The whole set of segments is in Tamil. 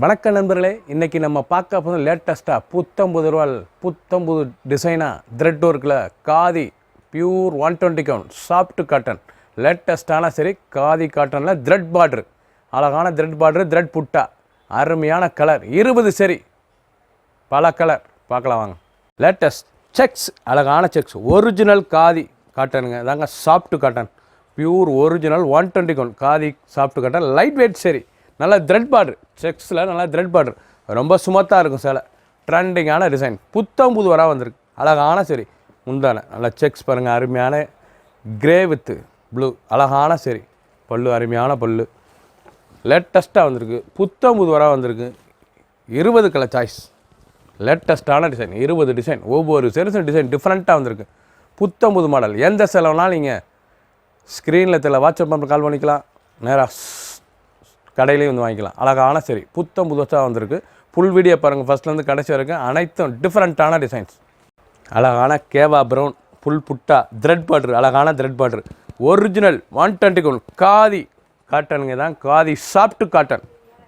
வணக்கம் நண்பர்களே, இன்றைக்கி நம்ம பார்க்க போகிறது லேட்டஸ்ட்டாக புத்தம்புது டிசைனாக த்ரெட் ஒர்க்கில் khadi pure 120 count soft cotton லேட்டஸ்ட்டான சரி காதி காட்டனில் த்ரெட் பார்ட்ரு, அழகான த்ரெட் பார்ட்ரு, த்ரெட் புட்டா, அருமையான கலர் 20 சரி பல கலர் பார்க்கலாம் வாங்க. லேட்டஸ்ட் செக்ஸ், அழகான செக்ஸ், ஒரிஜினல் காதி காட்டனுங்க, அதாங்க soft cotton, pure original 120 count khadi soft cotton, light weight சரி, நல்லா த்ரெட் பார்டர், செக்ஸில் நல்லா த்ரெட் பார்டர், ரொம்ப சுமத்தாக இருக்கும் சேலை, ட்ரெண்டிங்கான டிசைன், புது வராக வந்திருக்கு, அழகான சரி முந்தான நல்லா செக்ஸ் பாருங்கள், அருமையான கிரே வித்து ப்ளூ, அழகான சரி பல்லு, அருமையான பல்லு, லேட்டஸ்ட்டாக வந்திருக்கு, புது வராக வந்திருக்கு, 20 கலர் சாய்ஸ், லேட்டஸ்ட்டான டிசைன், 20 டிசைன், ஒவ்வொரு சரிசன் டிசைன் டிஃப்ரெண்ட்டாக வந்திருக்கு, புது மாடல். எந்த செலவுனாலும் நீங்கள் ஸ்க்ரீனில் தெரியல வாட்ஸ்அப் நம்பர் கால் பண்ணிக்கலாம், நேராக கடையிலையும் வந்து வாங்கிக்கலாம். அழகான சரி புதுசாக வந்திருக்கு. ஃபுல் வீடியோ பாருங்கள், ஃபஸ்ட்லேருந்து கடைசி வரைக்கும், அனைத்தும் டிஃப்ரெண்ட்டான டிசைன்ஸ். அழகான கேவா brown full butta thread border, அழகான thread border, original 120 count khadi காட்டனுங்க, தான் காதி சாஃப்ட் காட்டன்,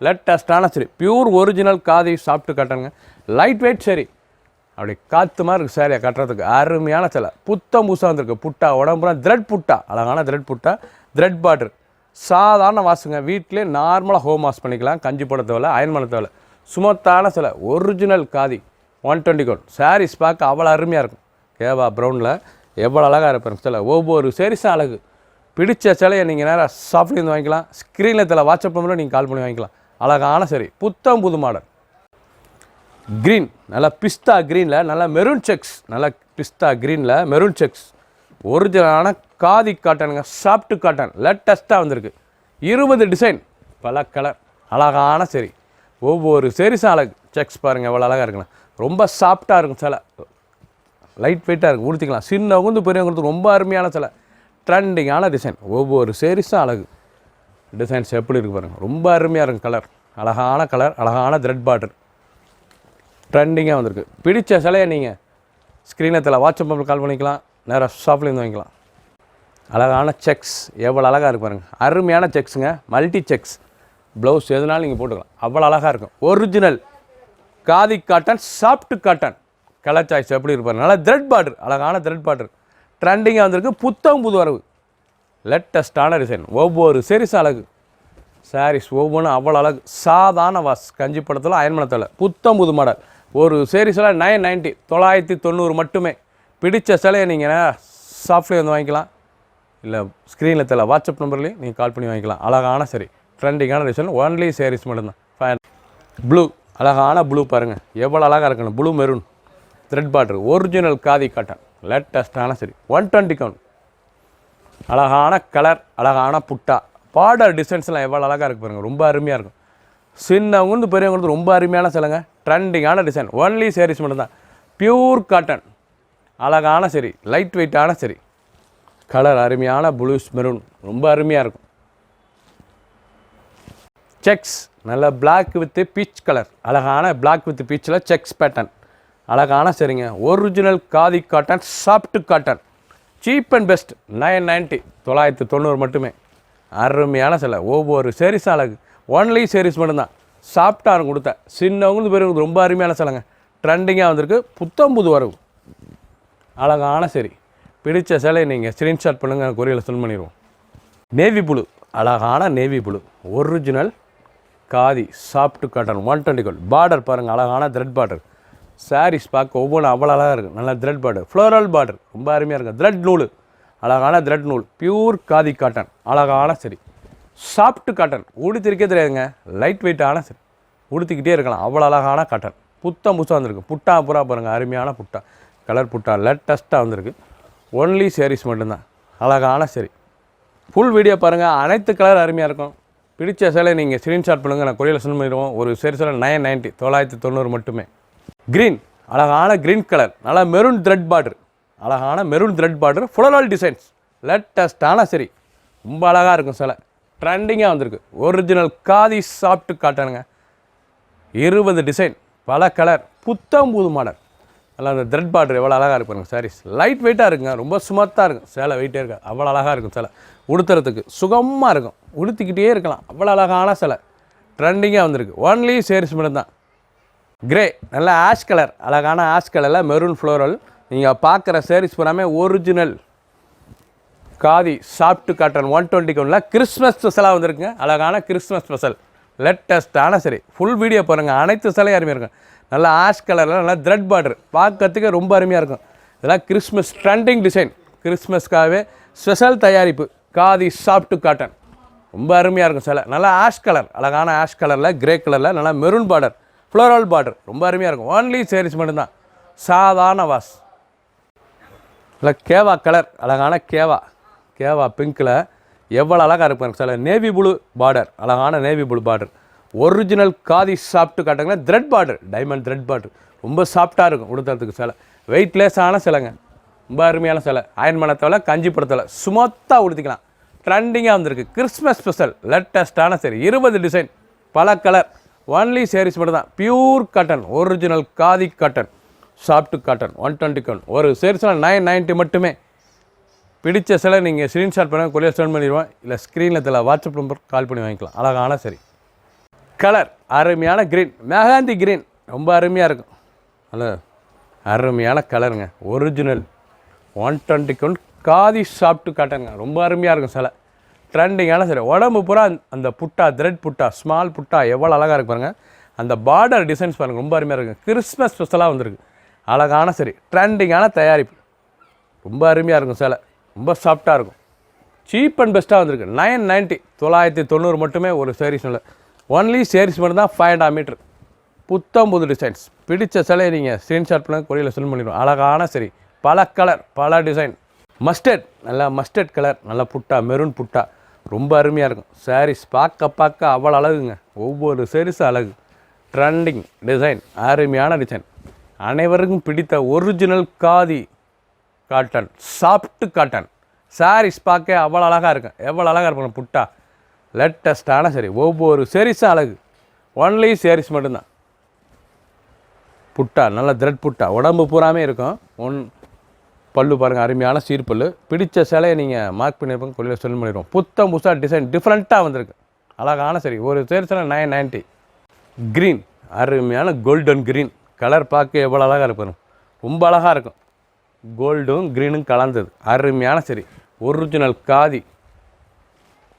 லேட்டஸ்ட்டான sari pure original khadi soft காட்டனுங்க, லைட் வெயிட் சரி, அப்படி காற்று மாதிரி இருக்குது சேரியை கட்டுறதுக்கு, அருமையான சிலை, புதுசாக வந்திருக்கு, புட்டா உடம்புனா த்ரெட் புட்டா, அழகான த்ரெட் புட்டா, த்ரெட் பார்டர், சாதாரண வாசுங்க, வீட்டிலே நார்மலாக ஹோம் வாஷ் பண்ணிக்கலாம், கஞ்சி போட தேவையில்ல, அயன் பண்ண தேவையில்ல, சுமத்தான சிலை, ஒரிஜினல் காதி 120 கவுண்ட் சாரீஸ் பார்க்க அவ்வளோ அருமையாக இருக்கும். கேவா ப்ரௌனில் எவ்வளோ அழகாக இருப்பாருங்க சிலை, ஒவ்வொரு சேரீஸும் அழகு. பிடிச்ச சிலையை நீங்கள் நேராக ஷாப்லேருந்து வாங்கிக்கலாம், ஸ்க்ரீனில் தெரியல வாட்ஸ்அப் நம்பரில் நீங்கள் கால் பண்ணி வாங்கிக்கலாம். அழகான சரி புது மாடல். க்ரீன், நல்லா பிஸ்தா க்ரீனில் நல்லா மெரூன் செக்ஸ், நல்லா பிஸ்தா க்ரீனில் மெரூன் செக்ஸ், ஒரிஜினலான காதி காட்டனுங்க, சாஃப்ட் காட்டன், லேட்டஸ்ட்டாக வந்திருக்கு, 20 டிசைன் பல கலர், அழகான சரி, ஒவ்வொரு சரிசும் அழகு. செக்ஸ் பாருங்கள் எவ்வளோ அழகாக இருக்குண்ணா, ரொம்ப சாஃப்டாக இருக்கும் சிலை, லைட் வெயிட்டாக இருக்கும், ஊற்றிக்கலாம், சின்னவங்க பெரியவங்களுக்கு ரொம்ப அருமையான சிலை, ட்ரெண்டிங்கான டிசைன், ஒவ்வொரு சரிசும் அழகு. டிசைன்ஸ் எப்படி இருக்குது பாருங்கள், ரொம்ப அருமையாக இருக்கும் கலர், அழகான த்ரெட் பார்டர், ட்ரெண்டிங்காக வந்திருக்கு. பிடிச்ச சிலையை நீங்கள் ஸ்க்ரீனத்தில் வாட்ஸ்அப் நம்பர் கால் பண்ணிக்கலாம், நேராக ஷாப்லேருந்து வாங்கிக்கலாம். அழகான செக்ஸ் எவ்வளோ அழகாக இருக்கு பாருங்கள், அருமையான செக்ஸுங்க, மல்டி செக்ஸ், ப்ளவுஸ் எதுனாலும் நீங்கள் போட்டுக்கலாம், அவ்வளோ அழகாக இருக்கும். Original khadi cotton soft cotton, colour choice எப்படி இருப்பாரு, நல்லா த்ரெட் பார்டர், அழகான த்ரெட் பார்டர், ட்ரெண்டிங்காக வந்திருக்கு, புது வரவு, லேட்டஸ்ட்டான டிசைன், ஒவ்வொரு சரிஸ் அழகு. சாரீஸ் ஒவ்வொன்றும் அவ்வளோ அழகு, சாதாரண வாஷ், கஞ்சி படத்தில் அயன் பண்ணத்தில், புது மாடல். ஒரு சாரீஸில் 990 990 மட்டுமே. பிடிச்ச சிலையை நீங்கள் ஷாப்லேயே வந்து வாங்கிக்கலாம், இல்லை ஸ்க்ரீனில் தெரியல வாட்ஸ்அப் நம்பர்லேயும் நீங்கள் கால் பண்ணி வாங்கிக்கலாம். அழகான சரி ட்ரெண்டிங்கான டிசைன், ஒன்லி சாரீஸ் மட்டும்தான். ப்ளூ, அழகான ப்ளூ பாருங்கள் எவ்வளோ அழகாக இருக்கணும், blue maroon thread border, original khadi cotton, லேட்டஸ்ட்டான சரி 120 கவுண்ட், அழகான கலர், அழகான புட்டா, பார்டர் டிசைன்ஸ்லாம் எவ்வளோ அழகாக இருக்குது பாருங்கள், ரொம்ப அருமையாக இருக்கும். சின்னவங்க பெரியவங்களுக்கு ரொம்ப அருமையான சிலைங்க, ட்ரெண்டிங்கான டிசைன், ஒன்லி சாரீஸ் மட்டும்தான். பியூர் காட்டன், அழகான சரி லைட் வெயிட்டான சரி, கலர் அருமையான ப்ளூஸ் மெரூன், ரொம்ப அருமையாக இருக்கும். செக்ஸ், நல்ல பிளாக் வித் பீச் கலர், அழகான பிளாக் வித் பீச்சில் செக்ஸ் பேட்டர்ன், அழகான சரிங்க, original khadi cotton soft cotton, cheap and best 990 990 மட்டுமே. அருமையான சிலை, ஒவ்வொரு சாரீஸும் அழகு, ஒன்லி சாரீஸ் மட்டும்தான், சாஃப்டாக இருக்கும், கொடுத்த சின்னவங்களுக்கு பெரியவங்களுக்கு ரொம்ப அருமையான சிலைங்க, ட்ரெண்டிங்காக வந்திருக்கு, புது வரவு, அழகான சரி. பிடிச்ச சிலை நீங்கள் ஸ்க்ரீன்ஷாட் பண்ணுங்கள், கொரியரில் சென்ட் பண்ணிடுவோம். நேவி ப்ளூ, அழகான navy blue, original khadi soft cotton 120 count, border பாருங்கள், அழகான த்ரெட் பார்டர், சாரீஸ் பார்க்க ஒவ்வொன்றும் அவ்வளோ அழகாக இருக்குது, நல்லா த்ரெட் பார்டர், ஃப்ளோரல் பார்டர், ரொம்ப அருமையாக இருக்குது, த்ரெட் நூல், அழகான த்ரெட் நூல், பியூர் காதி காட்டன், அழகான சரி சாஃப்ட் காட்டன், உடுத்திருக்கே தெரியாதுங்க, லைட் வெயிட்டான சரி, உடுத்திக்கிட்டே இருக்கலாம், அவ்வளோ அழகான காட்டன், புதுசாக வந்திருக்கு. புட்டா பூரா பாருங்கள், அருமையான புட்டா, கலர் புட்டா, லேட்டஸ்ட்டாக வந்திருக்கு, ஒன்லி சாரீஸ் மட்டும்தான், அழகான சரி. ஃபுல் வீடியோ பாருங்கள், அனைத்து கலர் அருமையாக இருக்கும். பிடிச்ச சிலை நீங்கள் ஸ்க்ரீன்ஷாட் பண்ணுங்கள், நான் கொரியரில் சென்ட் பண்ணிடுவோம். ஒரு சாரீஸில் 990 990 மட்டுமே. க்ரீன், அழகான க்ரீன் கலர், நல்லா மெரூன் த்ரெட் பார்டர், அழகான maroon thread border, floral designs, லேட்டஸ்ட்டான சரி, ரொம்ப அழகாக இருக்கும் சிலை, ட்ரெண்டிங்காக வந்திருக்கு, ஒரிஜினல் காதி சாஃப்ட் காட்டனுங்க, 20 டிசைன் பல கலர், புது மாடல், நல்லா அந்த த்ரெட் பார்டர் எவ்வளோ அழகாக இருப்பாருங்க. சாரீஸ் லைட் வெயிட்டாக இருக்குங்க, ரொம்ப சுமத்தாக இருக்கும், சேலை வெயிட்டே இருக்கா, அவ்வளோ அழகாக இருக்கும். சேலை உடுத்துறதுக்கு சுகமாக இருக்கும், உடுத்திக்கிட்டே இருக்கலாம், அவ்வளோ அழகான சேலை, ட்ரெண்டிங்காக வந்திருக்கு. ஒன்லி சேரீஸ் மட்டும்தான். கிரே நல்லா ஆஷ் கலர், அழகான ஆஷ் கலரில் மெரூன் ஃப்ளோரல். நீங்கள் பார்க்குற சேரீஸ் பூராமே ஒரிஜினல் காதி சாஃப்ட் காட்டன் 120 கவுண்டில் கிறிஸ்மஸ் ஸ்பெஷலாக வந்திருக்குங்க. அழகான கிறிஸ்மஸ் ஸ்பெஷல் லேட்டஸ்ட்டான சரி. ஃபுல் வீடியோ பாருங்கள். அனைத்து சிலையும் அருமையாக இருக்கும். நல்லா ஆஷ் கலரில் நல்லா த்ரெட் பார்டர் பார்க்கறதுக்கு ரொம்ப அருமையாக இருக்கும். இதெல்லாம் கிறிஸ்மஸ் ட்ரெண்டிங் டிசைன். கிறிஸ்மஸ்க்காகவே ஸ்பெஷல் தயாரிப்பு காதி சாஃப்ட் காட்டன். ரொம்ப அருமையாக இருக்கும் சிலை. நல்லா ஆஷ் கலர், அழகான ஆஷ் கலரில் கிரே கலரில் நல்லா மெரூன் பார்டர் ஃப்ளோரல் பார்டர் ரொம்ப அருமையாக இருக்கும். ஒன்லி சேரீஸ் மட்டும்தான். சாதாரண வாஸ். இல்லை கேவா கலர், அழகான கேவா பிங்க்கில் எவ்வளோ அழகாக இருப்பாங்க சில. நேவி ப்ளூ பார்டர், அழகான navy blue border. Original khadi soft காட்டுங்களா thread border, diamond thread border. ரொம்ப சாஃப்டாக இருக்கும் உடுத்துறதுக்கு சிலை. வெயிட்லெஸ்ஸான சிலைங்க. ரொம்ப அருமையான சிலை. அயன் பண்ணத்தோட கஞ்சி படத்தில் சுமத்தாக உடுத்திக்கலாம். ட்ரெண்டிங்காக வந்திருக்கு. கிறிஸ்மஸ் ஸ்பெஷல் லேட்டஸ்ட்டான சரி. 20 டிசைன், பல கலர். ஒன்லி சேரீஸ் மட்டும் தான். Pure cotton, original khadi cotton soft cotton 120 count. ஒரு சேரீஸில் 990 மட்டுமே. பிடிச்ச சிலை நீங்கள் ஸ்க்ரீன்ஷாட் பண்ண கொரியர் சென்ட் பண்ணிடுவோம். இல்லை ஸ்க்ரீனில் தெரியல வாட்ஸ்அப் நம்பர் கால் பண்ணி வாங்கிக்கலாம். அழகான சரி. கலர் அருமையான க்ரீன், மெஹந்தி க்ரீன். ரொம்ப அருமையாக இருக்கும். நல்ல அருமையான கலருங்க. ஒரிஜினல் 120 கவுண்ட் காதி சாஃப்ட் காட்டனுங்க. ரொம்ப அருமையாக இருக்கும் சிலை. ட்ரெண்டிங்கான சரி. உடம்பு பூரா அந்த புட்டா த்ரெட் புட்டா ஸ்மால் புட்டா எவ்வளோ அழகாக இருக்கு பாருங்கள். அந்த பார்டர் டிசைன்ஸ் பாருங்கள் ரொம்ப அருமையாக இருக்குது. கிறிஸ்மஸ் ஸ்பெஷலாக வந்திருக்கு. அழகான சரி. ட்ரெண்டிங்கான தயாரிப்பு. ரொம்ப அருமையாக இருக்கும் சிலை. ரொம்ப சாஃப்டாக இருக்கும். சீப் அண்ட் பெஸ்ட்டாக வந்திருக்கு. 990 990 மட்டுமே ஒரு சேரீஸ். இல்லை ஒன்லி சேரீஸ் மட்டும்தான். 5.5 மீட்டர். புது டிசைன்ஸ். பிடிச்ச சிலையை நீங்கள் ஸ்க்ரீன்ஷாட் பண்ண கொரியரில் சென்ட் பண்ணிடுவோம். அழகான சரி. பல கலர், பல டிசைன். மஸ்டர்ட், நல்லா மஸ்டர்ட் கலர், நல்லா புட்டா மெரூன் புட்டா ரொம்ப அருமையாக இருக்கும். சாரீஸ் பார்க்க அவ்வளோ அழகுங்க. ஒவ்வொரு சேரீஸும் அழகு. ட்ரெண்டிங் டிசைன், அருமையான டிசைன். அனைவருக்கும் பிடித்த original khadi cotton soft cotton saris பார்க்க அவ்வளோ அழகாக இருக்கும். எவ்வளோ அழகாக இருக்கும் புட்டா. லேட்டஸ்ட்டான சரி. ஒவ்வொரு சேரீஸும் அழகு. ஒன்லி சேரீஸ் மட்டும்தான். புட்டா நல்ல த்ரெட் புட்டா உடம்பு பூராமே இருக்கும். பல்லு பாருங்கள், அருமையான சீர்பல்லு. பிடிச்ச சிலையை நீங்கள் மார்க் பண்ணியிருப்பாங்க கொள்ளையில் சென்ட் பண்ணிடுவோம். புதுசாக டிசைன் டிஃப்ரெண்ட்டாக வந்திருக்கு. அழகான சரி. ஒரு சேரீஸில் 990. க்ரீன், அருமையான கோல்டன் க்ரீன் கலர் பார்க்க எவ்வளோ அழகாக இருக்கும். ரொம்ப அழகாக இருக்கும். கோல்டும் க்ரீனும் கலந்தது. அருமையான சரி. Original khadi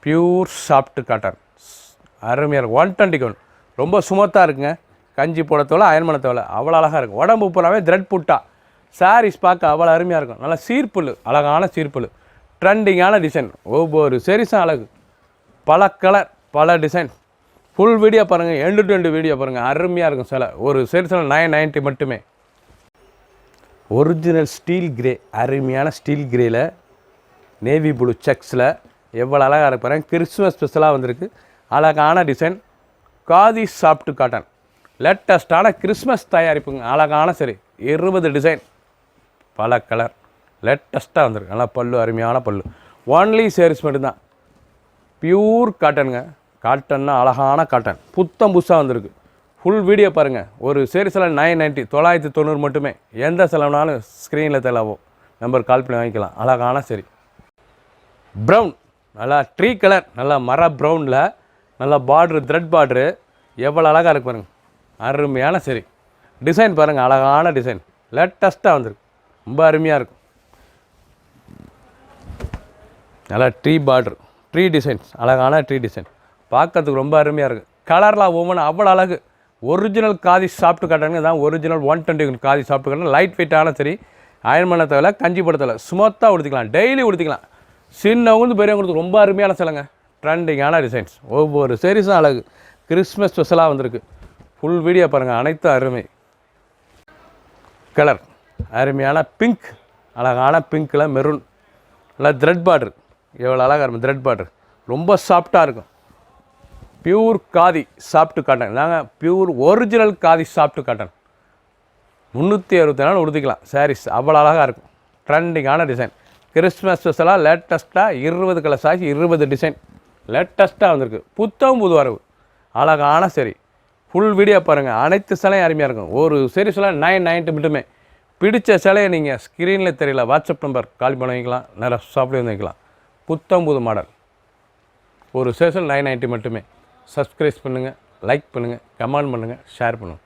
pure soft cotton அருமையாக இருக்கும். 120 கவுண்ட். ரொம்ப சுமத்தாக இருக்குங்க. கஞ்சி போடத்தோல அயன் பண்ணத்தோல அவ்வளோ அழகாக இருக்கும். உடம்பு பூராவே த்ரெட் புட்டா. சாரீஸ் பார்க்க அவ்வளோ அருமையாக இருக்கும். நல்லா சீர்புல், அழகான சீர்புல். ட்ரெண்டிங்கான டிசைன். ஒவ்வொரு சேரீஸும் அழகு. பல கலர், பல டிசைன். ஃபுல் வீடியோ பாருங்கள். எண்டு டு எண்டு வீடியோ பாருங்கள். அருமையாக இருக்கும் சில. ஒரு சேரீஸில் 990 மட்டுமே. ஒரிஜினல் ஸ்டீல் கிரே, அருமையான ஸ்டீல் கிரேயில் நேவி ப்ளூ செக்ஸில் எவ்வளோ அழகாக இருக்கு பாருங்கள். கிறிஸ்மஸ் ஸ்பெஷலாக வந்திருக்கு. அழகான டிசைன். காதி சாஃப்ட் காட்டன் லேட்டஸ்ட்டான கிறிஸ்மஸ் தயாரிப்புங்க. அழகான சரி. 20 டிசைன், பல கலர். லேட்டஸ்ட்டாக வந்திருக்கு. நல்லா பல்லு, அருமையான பல்லு. ஒன்லி சேரீஸ் மட்டும்தான். பியூர் காட்டனுங்க. காட்டன்னா அழகான காட்டன். புதுசாக வந்திருக்கு. ஃபுல் வீடியோ பாருங்கள். ஒரு சேரீஸில் 990 990 மட்டுமே. எந்த செலவுனாலும் ஸ்க்ரீனில் தெரியலாவும் நம்பர் கால் பண்ணி வாங்கிக்கலாம். அழகான சரி. ப்ரௌன், நல்லா ட்ரீ கலர், நல்லா மர ப்ரௌனில் நல்லா பார்ட்ரு த்ரெட் பார்ட்ரு எவ்வளோ அழகாக இருக்கு பாருங்கள். அருமையான சரி. டிசைன் பாருங்கள், அழகான டிசைன். லேட்டஸ்ட்டாக வந்திருக்கு. ரொம்ப அருமையாக இருக்கும். நல்லா ட்ரீ பார்ட்ரு, ட்ரீ டிசைன்ஸ், அழகான ட்ரீ டிசைன் பார்க்கறதுக்கு ரொம்ப அருமையாக இருக்குது. கலர்லாம் ஒவ்வொன்றும் அவ்வளோ அழகு. ஒரிஜினல் காதி சாஃப்ட் காட்டனுங்க தான். Original 120 khadi soft cotton. Light வெயிட்டான சரி. அயன் பண்ண தேவை, கஞ்சி போட தேவை. சுமத்தாக உடுத்திக்கலாம். டெய்லி உடுத்திக்கலாம். சின்னவங்க பெரியவங்களுக்கு ரொம்ப அருமையான சிலைங்க. ட்ரெண்டிங்கான டிசைன்ஸ். ஒவ்வொரு சேரீஸும் அழகு. கிறிஸ்மஸ் ஸ்பெஷலாக வந்திருக்கு. ஃபுல் வீடியோ பாருங்கள். அனைத்து அருமை. கலர் அருமையான பிங்க், அழகான பிங்க்கில் மெரூன். நல்லா த்ரெட் பார்டர் எவ்வளோ அழகாக இருக்கும். த்ரெட் பார்டர் ரொம்ப சாஃப்டாக இருக்கும். Pure khadi soft cotton. நாங்கள் pure original khadi soft cotton. 364 உடுத்திக்கலாம். சாரீஸ் அவ்வளோ அழகாக இருக்கும். ட்ரெண்டிங்கான டிசைன். கிறிஸ்மஸ் ஸ்பெஷலாக லேட்டஸ்ட்டாக 20 கலர் சாய்ஸ், 20 டிசைன் லேட்டஸ்ட்டாக வந்திருக்கு. புது வரவு. அழகான சரி. ஃபுல் வீடியோ பாருங்கள். அனைத்து சிலையும் அருமையாக இருக்கும். ஒரு சீரீஸில் 990 மட்டுமே. பிடிச்ச சிலையை நீங்கள் ஸ்க்ரீனில் தெரியல வாட்ஸ்அப் நம்பர் கால் பண்ணி வைக்கலாம். நிறைய ஷாப்லேயும் வந்து வைக்கலாம். புது மாடல். ஒரு சீரீஸில் 990 மட்டுமே. சப்ஸ்கிரைப் பண்ணுங்கள். லைக் பண்ணுங்கள், கமெண்ட் பண்ணுங்கள், ஷேர் பண்ணுங்கள்.